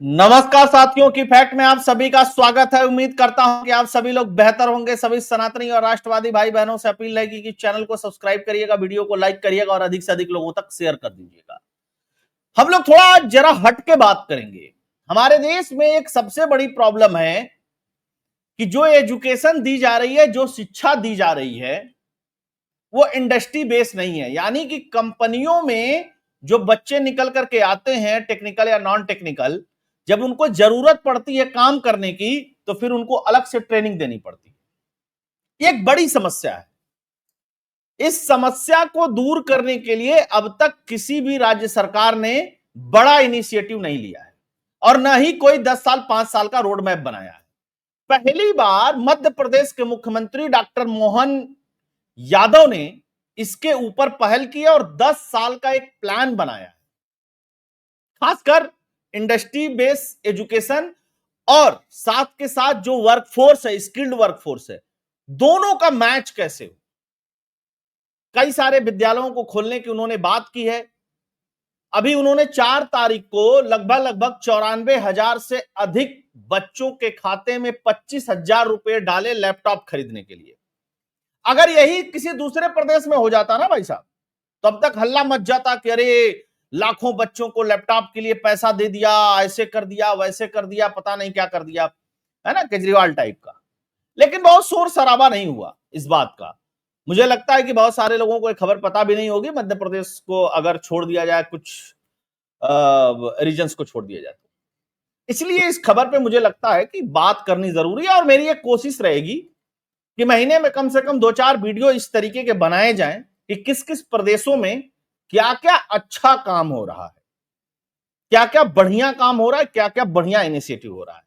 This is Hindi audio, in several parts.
नमस्कार साथियों की फैक्ट में आप सभी का स्वागत है। उम्मीद करता हूं कि आप सभी लोग बेहतर होंगे। सभी सनातनी और राष्ट्रवादी भाई बहनों से अपील रहेगी कि चैनल को सब्सक्राइब करिएगा, वीडियो को लाइक करिएगा और अधिक से अधिक लोगों तक शेयर कर दीजिएगा। हम लोग थोड़ा जरा हट के बात करेंगे। हमारे देश में एक सबसे बड़ी प्रॉब्लम है कि जो एजुकेशन दी जा रही है, जो शिक्षा दी जा रही है, वो इंडस्ट्री बेस्ड नहीं है। यानी कि कंपनियों में जो बच्चे निकल करके आते हैं, टेक्निकल या नॉन टेक्निकल, जब उनको जरूरत पड़ती है काम करने की तो फिर उनको अलग से ट्रेनिंग देनी पड़ती है। ये एक बड़ी समस्या है। इस समस्या को दूर करने के लिए अब तक किसी भी राज्य सरकार ने बड़ा इनिशिएटिव नहीं लिया है और न ही कोई 10 साल 5 साल का रोड मैप बनाया है। पहली बार मध्य प्रदेश के मुख्यमंत्री डॉक्टर मोहन यादव ने इसके ऊपर पहल की और 10 साल का एक प्लान बनाया है, खासकर इंडस्ट्री बेस्ड एजुकेशन और साथ के साथ जो वर्कफोर्स है, स्किल्ड वर्कफोर्स है, दोनों का मैच कैसे हो। कई सारे विद्यालयों को खोलने की उन्होंने बात की है। अभी उन्होंने 4 तारीख को लगभग 94,000 से अधिक बच्चों के खाते में 25,000 रुपए डाले लैपटॉप खरीदने के लिए। अगर यही किसी दूसरे प्रदेश में हो जाता ना भाई साहब, तब तक हल्ला मच जाता कि अरे लाखों बच्चों को लैपटॉप के लिए पैसा दे दिया, ऐसे कर दिया, वैसे कर दिया, पता नहीं क्या कर दिया, है ना, केजरीवाल टाइप का। लेकिन बहुत शोर शराबा नहीं हुआ इस बात का। मुझे लगता है कि बहुत सारे लोगों को एक खबर पता भी नहीं होगी, मध्य प्रदेश को अगर छोड़ दिया जाए, कुछ रीजन्स को छोड़ दिया जाए तो। इसलिए इस खबर पे मुझे लगता है कि बात करनी जरूरी है और मेरी एक कोशिश रहेगी कि महीने में कम से कम 2-4 वीडियो इस तरीके के बनाए जाएं कि किस किस प्रदेशों में क्या क्या अच्छा काम हो रहा है, क्या क्या बढ़िया काम हो रहा है, क्या क्या बढ़िया इनिशिएटिव हो रहा है।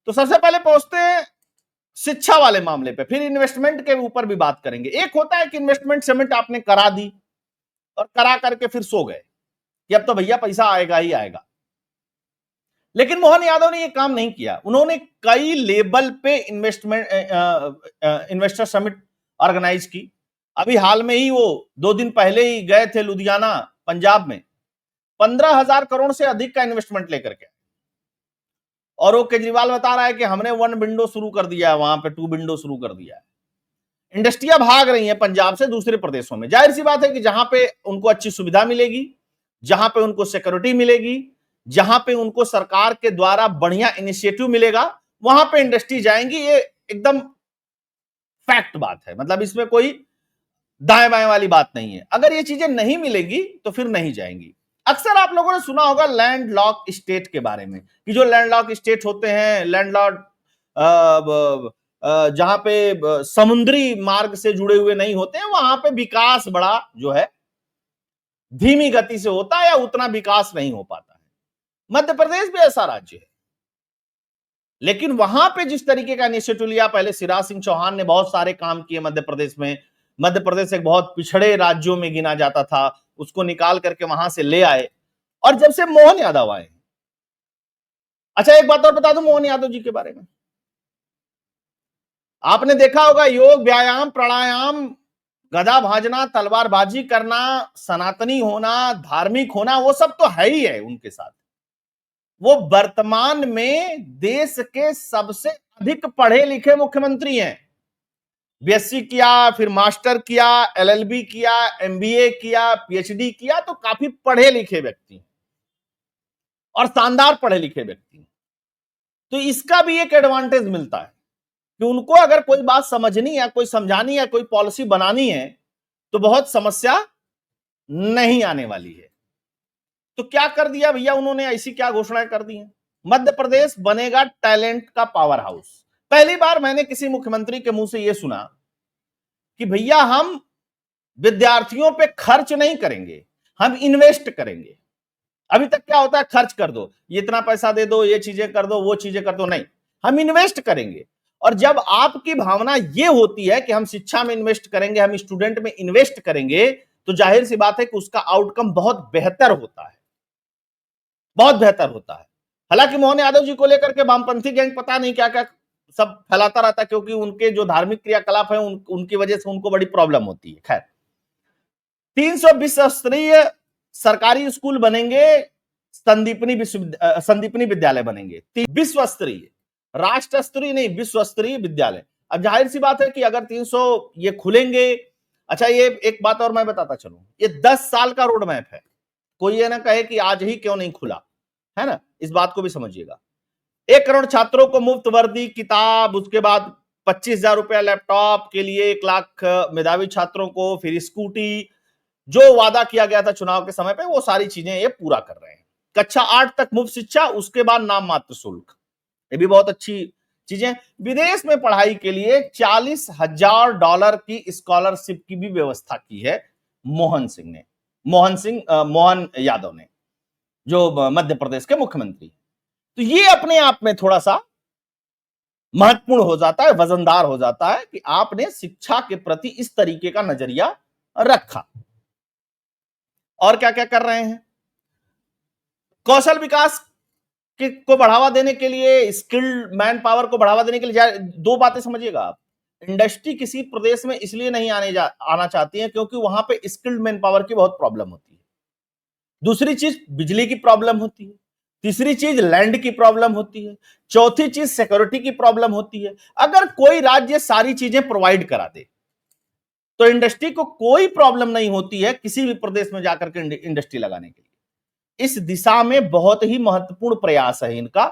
तो सबसे पहले पहुंचते हैं शिक्षा वाले मामले पे, फिर इन्वेस्टमेंट के ऊपर भी बात करेंगे। एक होता है कि इन्वेस्टमेंट समिट आपने करा दी और करा करके फिर सो गए कि अब तो भैया पैसा आएगा ही आएगा। लेकिन मोहन यादव ने यह काम नहीं किया। उन्होंने कई लेवल पे इन्वेस्टर समिट ऑर्गेनाइज की। अभी हाल में ही वो 2 दिन पहले ही गए थे लुधियाना, पंजाब में, 15,000 करोड़ से अधिक का इन्वेस्टमेंट लेकर के। और वो केजरीवाल बता रहा है कि हमने 1 विंडो शुरू कर दिया है, वहां पे 2 विंडो शुरू कर दिया है। इंडस्ट्रियां भाग रही हैं पंजाब से दूसरे प्रदेशों में। जाहिर सी बात है कि जहां पे उनको अच्छी सुविधा मिलेगी, जहां पे उनको सिक्योरिटी मिलेगी, जहां पे उनको सरकार के द्वारा बढ़िया इनिशिएटिव मिलेगा, वहां पे इंडस्ट्री जाएंगी। ये एकदम फैक्ट बात है, मतलब इसमें कोई दाएं बाएं वाली बात नहीं है। अगर ये चीजें नहीं मिलेगी तो फिर नहीं जाएंगी। अक्सर आप लोगों ने सुना होगा लैंड लॉक स्टेट के बारे में कि जो लैंड लॉक स्टेट होते हैं, लैंड लॉक जहां पे समुद्री मार्ग से जुड़े हुए नहीं होते हैं, वहां पे विकास बड़ा जो है धीमी गति से होता है या उतना विकास नहीं हो पाता है। मध्य प्रदेश भी ऐसा राज्य है, लेकिन वहां पे जिस तरीके का इनिशिएटिव लिया, पहले शिवराज सिंह चौहान ने बहुत सारे काम किए मध्य प्रदेश में। मध्य प्रदेश एक बहुत पिछड़े राज्यों में गिना जाता था, उसको निकाल करके वहां से ले आए। और जब से मोहन यादव आए, अच्छा एक बात और बता दूं मोहन यादव जी के बारे में, आपने देखा होगा योग, व्यायाम, प्राणायाम, गदा भाजना, तलवारबाजी करना, सनातनी होना, धार्मिक होना, वो सब तो है ही है उनके साथ। वो वर्तमान में देश के सबसे अधिक पढ़े लिखे मुख्यमंत्री हैं। बीएससी किया, फिर मास्टर किया, एलएलबी किया, एमबीए किया, पीएचडी किया, तो काफी पढ़े लिखे व्यक्ति और शानदार पढ़े लिखे व्यक्ति। तो इसका भी एक एडवांटेज मिलता है कि उनको अगर कोई बात समझनी है, कोई समझानी है, कोई पॉलिसी बनानी है, तो बहुत समस्या नहीं आने वाली है। तो क्या कर दिया भैया उन्होंने, ऐसी क्या घोषणाएं कर दी हैं? मध्य प्रदेश बनेगा टैलेंट का पावर हाउस। पहली बार मैंने किसी मुख्यमंत्री के मुंह से यह सुना कि भैया हम विद्यार्थियों पे खर्च नहीं करेंगे, हम इन्वेस्ट करेंगे। अभी तक क्या होता है, खर्च कर दो, ये इतना पैसा दे दो, ये चीजें कर दो, वो चीजें कर दो, नहीं, हम इन्वेस्ट करेंगे। और जब आपकी भावना ये होती है कि हम शिक्षा में इन्वेस्ट करेंगे, हम स्टूडेंट में इन्वेस्ट करेंगे, तो जाहिर सी बात है कि उसका आउटकम बहुत बेहतर होता है, बहुत बेहतर होता है। हालांकि मोहन यादव जी को लेकर के वामपंथी गैंग पता नहीं क्या क्या सब फैलाता रहता है, क्योंकि उनके जो धार्मिक क्रियाकलाप है उनकी वजह से उनको बड़ी प्रॉब्लम होती है। खैर, 320 स्तरीय सरकारी स्कूल बनेंगे, संदीपनी विद्यालय बनेंगे। विश्व स्तरीय, राष्ट्र स्तरीय नहीं, विश्व स्तरीय विद्यालय। अब जाहिर सी बात है कि अगर 300 ये खुलेंगे। अच्छा, ये एक बात और मैं बताता चलूं, ये 10 साल का रोड मैप है। कोई ये ना कहे कि आज ही क्यों नहीं खुला, है ना, इस बात को भी समझिएगा। 1 करोड़ छात्रों को मुफ्त वर्दी, किताब, उसके बाद 25,000 रुपया लैपटॉप के लिए, 1 लाख मेधावी छात्रों को, फिर स्कूटी, जो वादा किया गया था चुनाव के समय पे, वो सारी चीजें ये पूरा कर रहे हैं। कक्षा 8 तक मुफ्त शिक्षा, उसके बाद नाम मात्र शुल्क, ये भी बहुत अच्छी चीजें। विदेश में पढ़ाई के लिए $40,000 की स्कॉलरशिप की भी व्यवस्था की है मोहन यादव ने, जो मध्य प्रदेश के मुख्यमंत्री। तो ये अपने आप में थोड़ा सा महत्वपूर्ण हो जाता है, वजनदार हो जाता है कि आपने शिक्षा के प्रति इस तरीके का नजरिया रखा। और क्या क्या कर रहे हैं? कौशल विकास को बढ़ावा देने के लिए, स्किल्ड मैन पावर को बढ़ावा देने के लिए, 2 बातें समझिएगा आप। इंडस्ट्री किसी प्रदेश में इसलिए नहीं आना चाहती है क्योंकि वहां पे स्किल्ड मैन पावर की बहुत प्रॉब्लम होती है। दूसरी चीज बिजली की प्रॉब्लम होती है। तीसरी चीज लैंड की प्रॉब्लम होती है। चौथी चीज सिक्योरिटी की प्रॉब्लम होती है। अगर कोई राज्य सारी चीजें प्रोवाइड करा दे तो इंडस्ट्री को कोई प्रॉब्लम नहीं होती है किसी भी प्रदेश में जाकर के इंडस्ट्री लगाने के लिए। इस दिशा में बहुत ही महत्वपूर्ण प्रयास है इनका,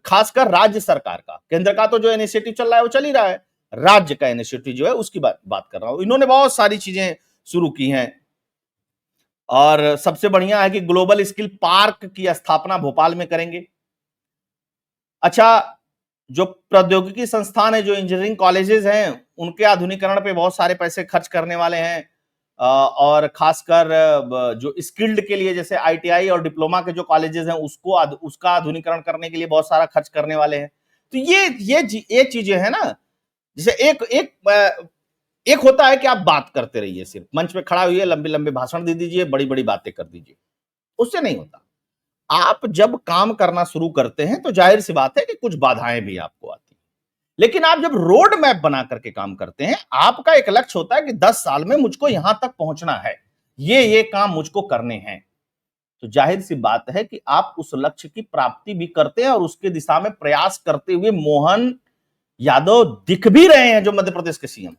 खासकर राज्य सरकार का। केंद्र का तो जो इनिशिएटिव चल रहा है वो चल ही रहा है, राज्य का इनिशिएटिव जो है उसकी बात कर रहा हूं। इन्होंने बहुत सारी चीजें शुरू की हैं और सबसे बढ़िया है कि ग्लोबल स्किल पार्क की स्थापना भोपाल में करेंगे। अच्छा, जो प्रौद्योगिकी संस्थान है, जो इंजीनियरिंग कॉलेजेस हैं, उनके आधुनिकीकरण पे बहुत सारे पैसे खर्च करने वाले हैं और खासकर जो स्किल्ड के लिए जैसे ITI और डिप्लोमा के जो कॉलेजेस हैं उसका आधुनिकीकरण करने के लिए बहुत सारा खर्च करने वाले हैं। तो ये चीजें है ना, जैसे एक होता है कि आप बात करते रहिए, सिर्फ मंच पे खड़ा हुई लंबे लंबे भाषण दे दीजिए, बड़ी बड़ी बातें कर दीजिए, उससे नहीं होता। आप जब काम करना शुरू करते हैं तो जाहिर सी बात है कि कुछ बाधाएं भी आपको आती हैं, लेकिन आप जब रोड मैप बना करके काम करते हैं, आपका एक लक्ष्य होता है कि 10 साल में मुझको यहां तक पहुंचना है, ये काम मुझको करने हैं, तो जाहिर सी बात है कि आप उस लक्ष्य की प्राप्ति भी करते हैं और उसके दिशा में प्रयास करते हुए मोहन यादव दिख भी रहे हैं, जो मध्य प्रदेश के CM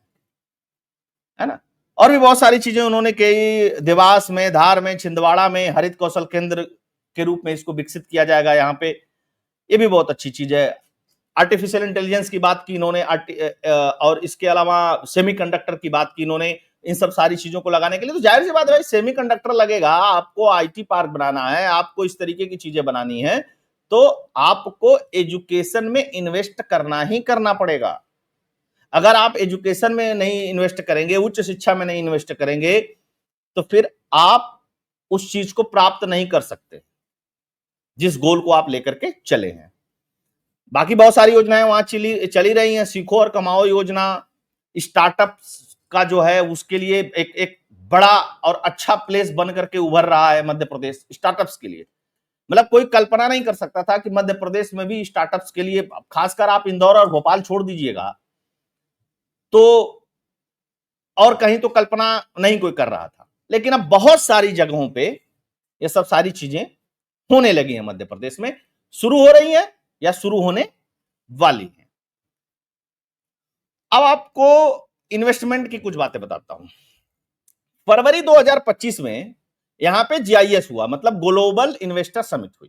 है ना। और भी बहुत सारी चीजें उन्होंने कही, देवास में, धार में, छिंदवाड़ा में हरित कौशल केंद्र के रूप में इसको विकसित किया जाएगा यहाँ पे, ये भी बहुत अच्छी चीज है। आर्टिफिशियल इंटेलिजेंस की बात की इन्होंने, और इसके अलावा सेमीकंडक्टर की बात की इन्होंने। इन सब सारी चीजों को लगाने के लिए तो जाहिर सी बात है भाई, सेमीकंडक्टर लगेगा, आपको IT पार्क बनाना है, आपको इस तरीके की चीजें बनानी है, तो आपको एजुकेशन में इन्वेस्ट करना ही करना पड़ेगा। अगर आप एजुकेशन में नहीं इन्वेस्ट करेंगे, उच्च शिक्षा में नहीं इन्वेस्ट करेंगे, तो फिर आप उस चीज को प्राप्त नहीं कर सकते जिस गोल को आप लेकर के चले हैं। बाकी बहुत सारी योजनाएं वहां चली रही हैं, सीखो और कमाओ योजना, स्टार्टअप का जो है उसके लिए एक बड़ा और अच्छा प्लेस बन करके उभर रहा है मध्य प्रदेश स्टार्टअप्स के लिए। मतलब कोई कल्पना नहीं कर सकता था कि मध्य प्रदेश में भी स्टार्टअप्स के लिए, खासकर आप इंदौर और भोपाल छोड़ दीजिएगा, तो और कहीं तो कल्पना नहीं कोई कर रहा था, लेकिन अब बहुत सारी जगहों पे ये सब सारी चीजें होने लगी हैं, मध्य प्रदेश में शुरू हो रही हैं या शुरू होने वाली हैं। अब आपको इन्वेस्टमेंट की कुछ बातें बताता हूं। फरवरी 2025 में यहां पे GIS हुआ, मतलब ग्लोबल इन्वेस्टर समिट हुई।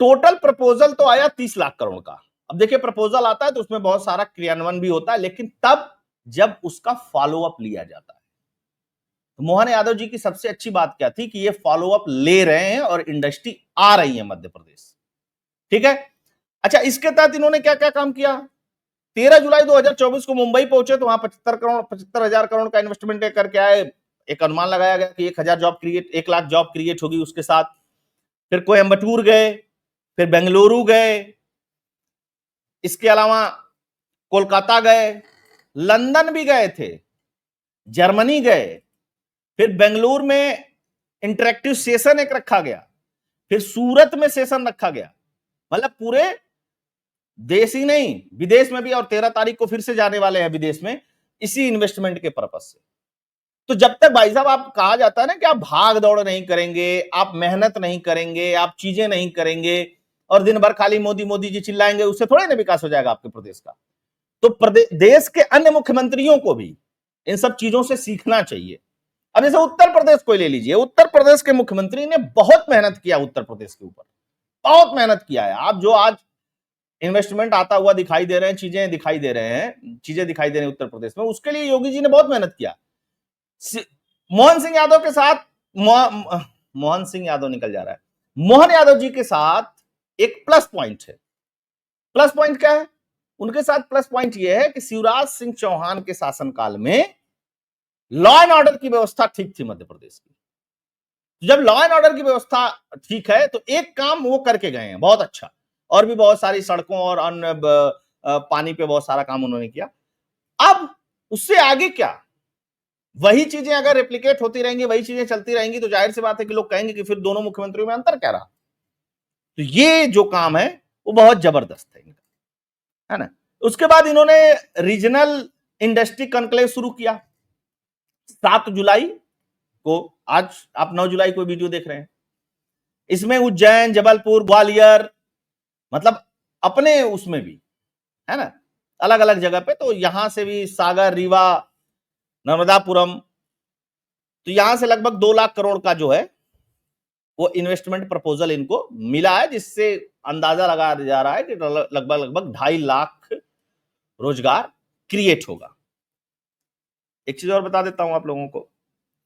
टोटल प्रपोजल तो आया 30 लाख करोड़ का। अब देखिए, प्रपोजल आता है तो उसमें बहुत सारा क्रियान्वयन भी होता है, लेकिन तब जब उसका फॉलोअप लिया जाता है। तो मोहन यादव जी की सबसे अच्छी बात क्या थी कि ये फॉलोअप ले रहे हैं और इंडस्ट्री आ रही है मध्य प्रदेश, ठीक है। अच्छा, इसके तहत इन्होंने क्या क्या काम किया? 13 जुलाई 2024 को मुंबई पहुंचे तो वहां 75,000 करोड़ का इन्वेस्टमेंट करके आए। एक अनुमान लगाया गया कि 1 लाख जॉब क्रिएट होगी उसके साथ। फिर कोयम्बटूर गए, फिर बेंगलुरु गए, इसके अलावा कोलकाता गए, लंदन भी गए थे, जर्मनी गए, फिर बेंगलुरु में इंटरेक्टिव सेशन एक रखा गया, फिर सूरत में सेशन रखा गया। मतलब पूरे देश ही नहीं, विदेश में भी, और 13 तारीख को फिर से जाने वाले हैं विदेश में, इसी इन्वेस्टमेंट के पर्पज से। तो जब तक भाई साहब आप कहा जाता है ना कि आप भाग दौड़ नहीं करेंगे, आप मेहनत नहीं करेंगे, आप चीजें नहीं करेंगे और दिन भर खाली मोदी मोदी जी चिल्लाएंगे, उससे थोड़े ना विकास हो जाएगा आपके प्रदेश का। तो प्रदेश देश के अन्य मुख्यमंत्रियों को भी इन सब चीजों से सीखना चाहिए। अब जैसे उत्तर प्रदेश को ले लीजिए, उत्तर प्रदेश के मुख्यमंत्री ने बहुत मेहनत किया उत्तर प्रदेश के ऊपर, बहुत मेहनत किया है। आप जो आज इन्वेस्टमेंट आता हुआ दिखाई दे रहे हैं, चीजें दिखाई दे रहे हैं, चीजें दिखाई दे रही हैं उत्तर प्रदेश में, उसके लिए योगी जी ने बहुत मेहनत किया। मोहन सिंह यादव के साथ मोहन सिंह यादव निकल जा रहा है, मोहन यादव जी के साथ एक प्लस पॉइंट है। प्लस पॉइंट क्या है उनके साथ? प्लस पॉइंट यह है कि शिवराज सिंह चौहान के शासनकाल में लॉ एंड ऑर्डर की व्यवस्था ठीक थी मध्य प्रदेश की। जब लॉ एंड ऑर्डर की व्यवस्था ठीक है तो एक काम वो करके गए हैं बहुत अच्छा, और भी बहुत सारी सड़कों और अन्य पानी पे बहुत सारा काम उन्होंने किया। अब उससे आगे क्या? वही चीजें अगर रेप्लिकेट होती रहेंगी, वही चीजें चलती रहेंगी, तो जाहिर सी बात है कि लोग कहेंगे कि फिर दोनों मुख्यमंत्रियों में अंतर क्या रहा। तो ये जो काम है वो बहुत जबरदस्त है इनका, है ना। उसके बाद इन्होंने रीजनल इंडस्ट्री कॉन्क्लेव शुरू किया 7 जुलाई को। आज आप 9 जुलाई को वीडियो देख रहे हैं। इसमें उज्जैन, जबलपुर, ग्वालियर, मतलब अपने उसमें भी, है ना, अलग अलग जगह पे। तो यहां से भी सागर, रीवा, नर्मदापुरम, तो यहां से लगभग 2 लाख करोड़ का जो है वो इन्वेस्टमेंट प्रपोजल इनको मिला है, जिससे अंदाजा लगाया जा रहा है कि लगभग लगभग 2.5 लाख रोजगार क्रिएट होगा। एक चीज और बता देता हूं आप लोगों को,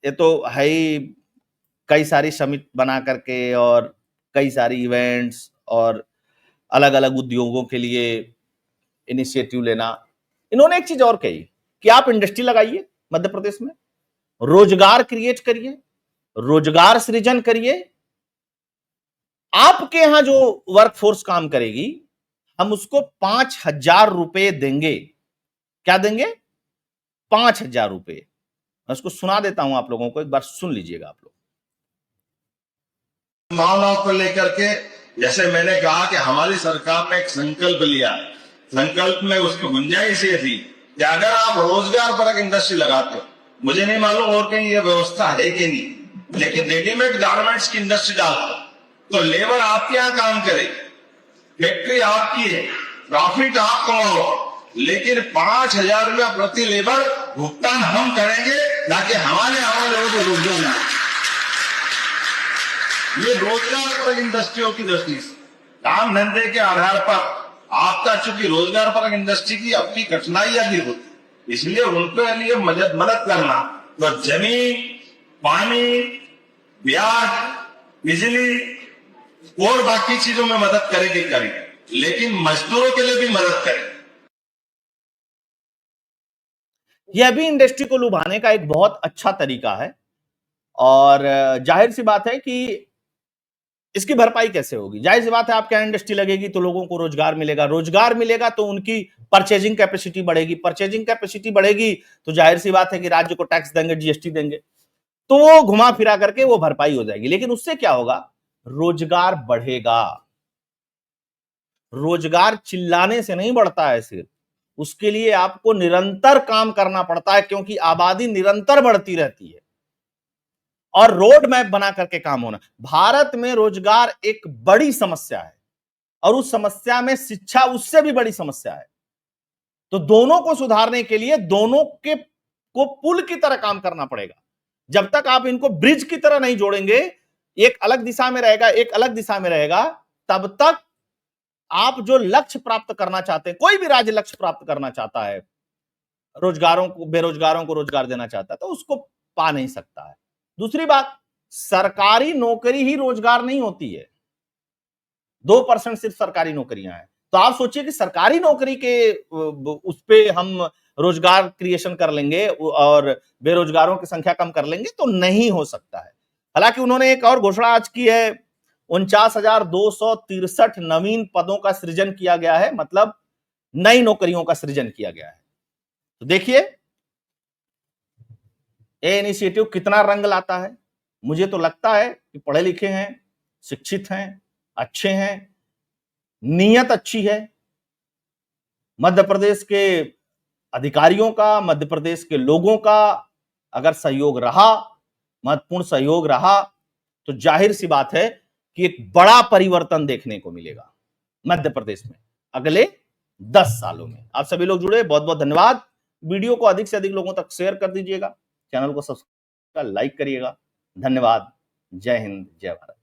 ये तो है ही, कई सारी समिट बना करके और कई सारी इवेंट्स और अलग अलग उद्योगों के लिए इनिशिएटिव लेना। इन्होंने एक चीज और कही कि आप इंडस्ट्री लगाइए मध्य प्रदेश में, रोजगार क्रिएट करिए, रोजगार सृजन करिए। आपके यहां जो वर्कफोर्स काम करेगी, हम उसको 5,000 रुपए देंगे। क्या देंगे? 5,000 रुपए। मैं उसको सुना देता हूं आप लोगों को, एक बार सुन लीजिएगा आप लोग। मानव को लेकर के, जैसे मैंने कहा कि हमारी सरकार ने एक संकल्प लिया, संकल्प में उसकी गुंजाइश ये थी कि अगर आप रोजगार पर एक इंडस्ट्री लगाते हो, मुझे नहीं मालूम और कहीं ये व्यवस्था है कि नहीं, लेकिन रेडीमेड गारमेंट्स की इंडस्ट्री डालते तो लेबर आपके यहाँ काम करेगी, फैक्ट्री आपकी है, प्रॉफिट आप कमाओ, लेकिन 5,000 रुपया प्रति लेबर भुगतान हम करेंगे, ताकि हमारे लोगों को रोजगार मिले। ये रोजगार पर इंडस्ट्रियों की दृष्टि से काम धंधे के आधार पर आपका, चूंकि रोजगार पर इंडस्ट्री की अपनी कठिनाइयां भी होती, इसलिए उनके लिए मदद करना, तो जमीन, पानी, ब्याज, बिजली और बाकी चीजों में मदद करेगी, लेकिन मजदूरों के लिए भी मदद करें। यह भी इंडस्ट्री को लुभाने का एक बहुत अच्छा तरीका है, और जाहिर सी बात है कि इसकी भरपाई कैसे होगी? जाहिर सी बात है, आपके यहाँ इंडस्ट्री लगेगी तो लोगों को रोजगार मिलेगा, रोजगार मिलेगा तो उनकी परचेजिंग कैपेसिटी बढ़ेगी, परचेजिंग कैपेसिटी बढ़ेगी तो जाहिर सी बात है कि राज्य को टैक्स देंगे, जीएसटी देंगे, तो वो घुमा फिरा करके वो भरपाई हो जाएगी। लेकिन उससे क्या होगा? रोजगार बढ़ेगा। रोजगार चिल्लाने से नहीं बढ़ता है सिर्फ, उसके लिए आपको निरंतर काम करना पड़ता है, क्योंकि आबादी निरंतर बढ़ती रहती है और रोड मैप बना करके काम होना। भारत में रोजगार एक बड़ी समस्या है और उस समस्या में शिक्षा उससे भी बड़ी समस्या है। तो दोनों को सुधारने के लिए दोनों के को पुल की तरह काम करना पड़ेगा। जब तक आप इनको ब्रिज की तरह नहीं जोड़ेंगे, एक अलग दिशा में रहेगा, एक अलग दिशा में रहेगा, तब तक आप जो लक्ष्य प्राप्त करना चाहते हैं, कोई भी राज्य लक्ष्य प्राप्त करना चाहता है, रोजगारों को, बेरोजगारों को रोजगार देना चाहता है, तो उसको पा नहीं सकता है। दूसरी बात, सरकारी नौकरी ही रोजगार नहीं होती है। 2% सिर्फ सरकारी नौकरियां हैं। तो आप सोचिए कि सरकारी नौकरी के उस पे हम रोजगार क्रिएशन कर लेंगे और बेरोजगारों की संख्या कम कर लेंगे, तो नहीं हो सकता है। हालांकि उन्होंने एक और घोषणा आज की है, 49,263 नवीन पदों का सृजन किया गया है, मतलब नई नौकरियों का सृजन किया गया है। तो देखिए ये इनिशिएटिव कितना रंग लाता है। मुझे तो लगता है कि पढ़े लिखे हैं, शिक्षित हैं, अच्छे हैं, नीयत अच्छी है। मध्य प्रदेश के अधिकारियों का, मध्य प्रदेश के लोगों का अगर सहयोग रहा, महत्वपूर्ण सहयोग रहा, तो जाहिर सी बात है कि एक बड़ा परिवर्तन देखने को मिलेगा मध्य प्रदेश में अगले 10 सालों में। आप सभी लोग जुड़े, बहुत बहुत धन्यवाद। वीडियो को अधिक से अधिक लोगों तक शेयर कर दीजिएगा, चैनल को सब्सक्राइब लाइक करिएगा। धन्यवाद। जय हिंद, जय भारत।